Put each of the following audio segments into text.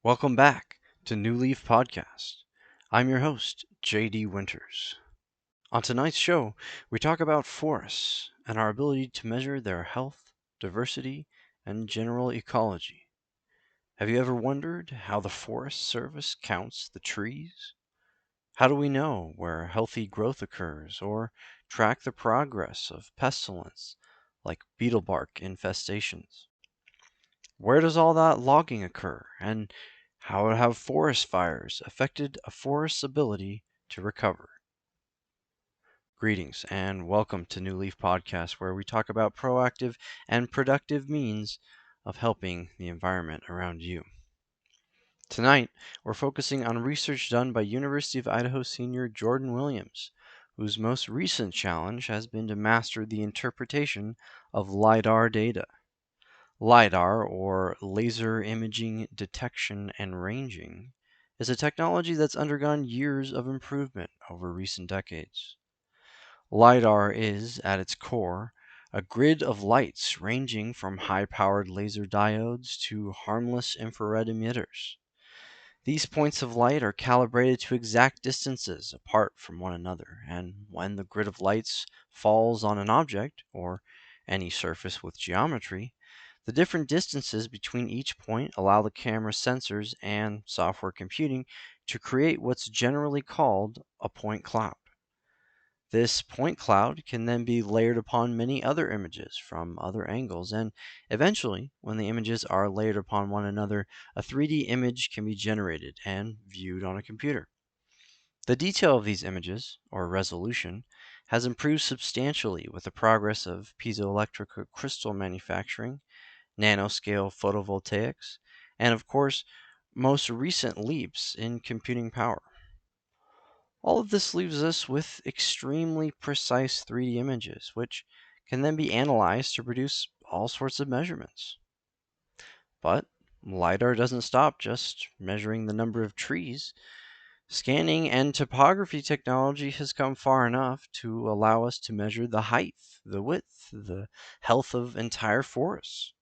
Welcome back to New Leaf Podcast. I'm your host, JD Winters. On tonight's show, we talk about forests and our ability to measure their health, diversity, and general ecology. Have you ever wondered how the Forest Service counts the trees? How do we know where healthy growth occurs or track the progress of pestilence like beetlebark infestations? Where does all that logging occur, and how have forest fires affected a forest's ability to recover? Greetings and welcome to New Leaf Podcast, where we talk about proactive and productive means of helping the environment around you. Tonight, we're focusing on research done by University of Idaho senior Jordan Williams, whose most recent challenge has been to master the interpretation of LiDAR data. LiDAR, or Laser Imaging Detection and Ranging, is a technology that's undergone years of improvement over recent decades. LiDAR is, at its core, a grid of lights ranging from high-powered laser diodes to harmless infrared emitters. These points of light are calibrated to exact distances apart from one another, and when the grid of lights falls on an object, or any surface with geometry, the different distances between each point allow the camera sensors and software computing to create what's generally called a point cloud. This point cloud can then be layered upon many other images from other angles, and eventually, when the images are layered upon one another, a 3D image can be generated and viewed on a computer. The detail of these images, or resolution, has improved substantially with the progress of piezoelectric crystal manufacturing, nanoscale photovoltaics, and of course, most recent leaps in computing power. All of this leaves us with extremely precise 3D images, which can then be analyzed to produce all sorts of measurements. But LiDAR doesn't stop just measuring the number of trees. Scanning and topography technology has come far enough to allow us to measure the height, the width, the health of entire forests.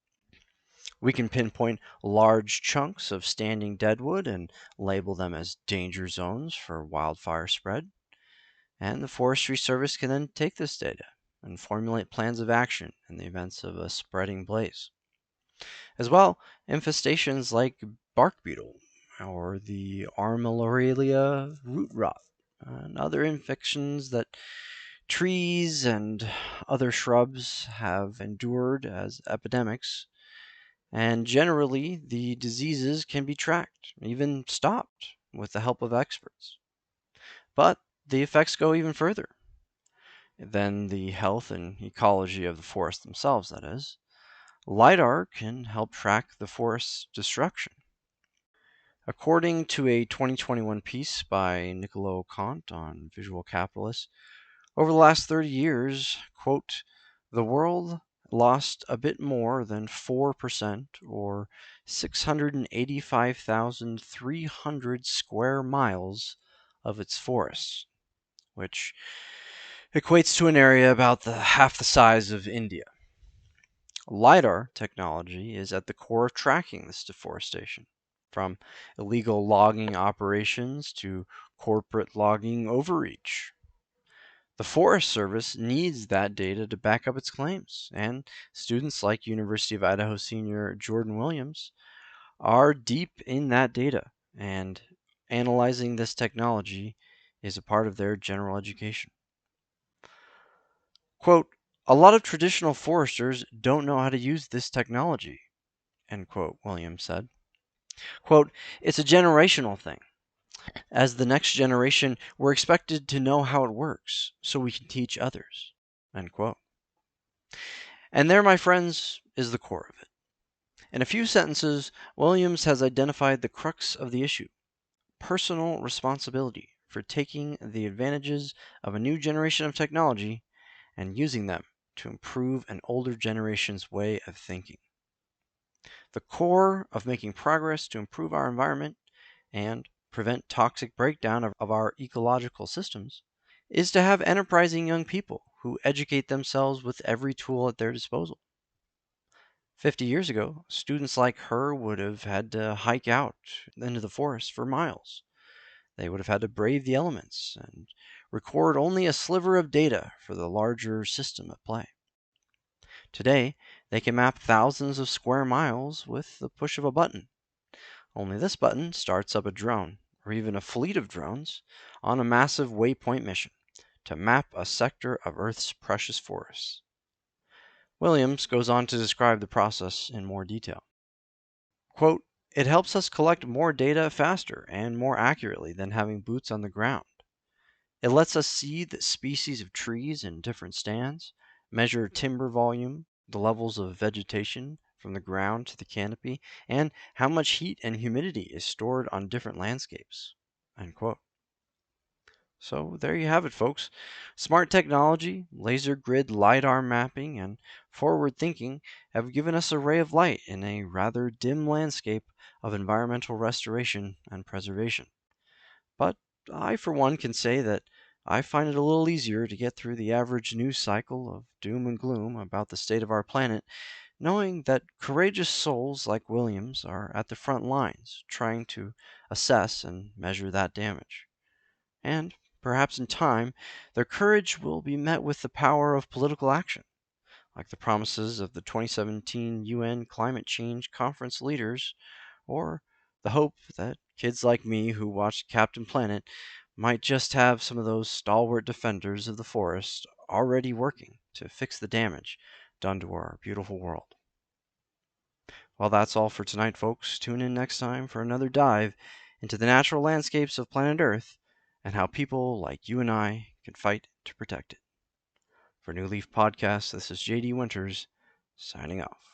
We can pinpoint large chunks of standing deadwood and label them as danger zones for wildfire spread. And the Forestry Service can then take this data and formulate plans of action in the events of a spreading blaze. As well, infestations like bark beetle or the Armillaria root rot and other infections that trees and other shrubs have endured as epidemics. And generally, the diseases can be tracked, even stopped, with the help of experts. But the effects go even further than the health and ecology of the forest themselves, that is. LiDAR can help track the forest's destruction. According to a 2021 piece by Niccolo Kant on Visual Capitalists, over the last 30 years, quote, the world lost a bit more than 4%, or 685,300 square miles of its forests, which equates to an area about half the size of India. LiDAR technology is at the core of tracking this deforestation, from illegal logging operations to corporate logging overreach. The Forest Service needs that data to back up its claims, and students like University of Idaho senior Jordan Williams are deep in that data, and analyzing this technology is a part of their general education. Quote, a lot of traditional foresters don't know how to use this technology, end quote, Williams said. Quote, it's a generational thing. As the next generation, we're expected to know how it works so we can teach others, end quote. And there, my friends, is the core of it. In a few sentences, Williams has identified the crux of the issue: personal responsibility for taking the advantages of a new generation of technology and using them to improve an older generation's way of thinking. The core of making progress to improve our environment and prevent toxic breakdown of our ecological systems is to have enterprising young people who educate themselves with every tool at their disposal. 50 years ago, students like her would have had to hike out into the forest for miles. They would have had to brave the elements and record only a sliver of data for the larger system at play. Today, they can map thousands of square miles with the push of a button. Only this button starts up a drone, or even a fleet of drones, on a massive waypoint mission to map a sector of Earth's precious forests. Williams goes on to describe the process in more detail. Quote, "It helps us collect more data faster and more accurately than having boots on the ground. It lets us see the species of trees in different stands, measure timber volume, the levels of vegetation from the ground to the canopy, and how much heat and humidity is stored on different landscapes." End quote. So there you have it, folks. Smart technology, laser grid LiDAR mapping, and forward thinking have given us a ray of light in a rather dim landscape of environmental restoration and preservation. But I, for one, can say that I find it a little easier to get through the average news cycle of doom and gloom about the state of our planet, knowing that courageous souls like Williams are at the front lines trying to assess and measure that damage. And perhaps in time, their courage will be met with the power of political action, like the promises of the 2017 UN Climate Change Conference leaders, or the hope that kids like me who watched Captain Planet might just have some of those stalwart defenders of the forest already working to fix the damage done to our beautiful world. Well, that's all for tonight, folks. Tune in next time for another dive into the natural landscapes of planet Earth and how people like you and I can fight to protect it. For New Leaf Podcast, this is JD Winters, signing off.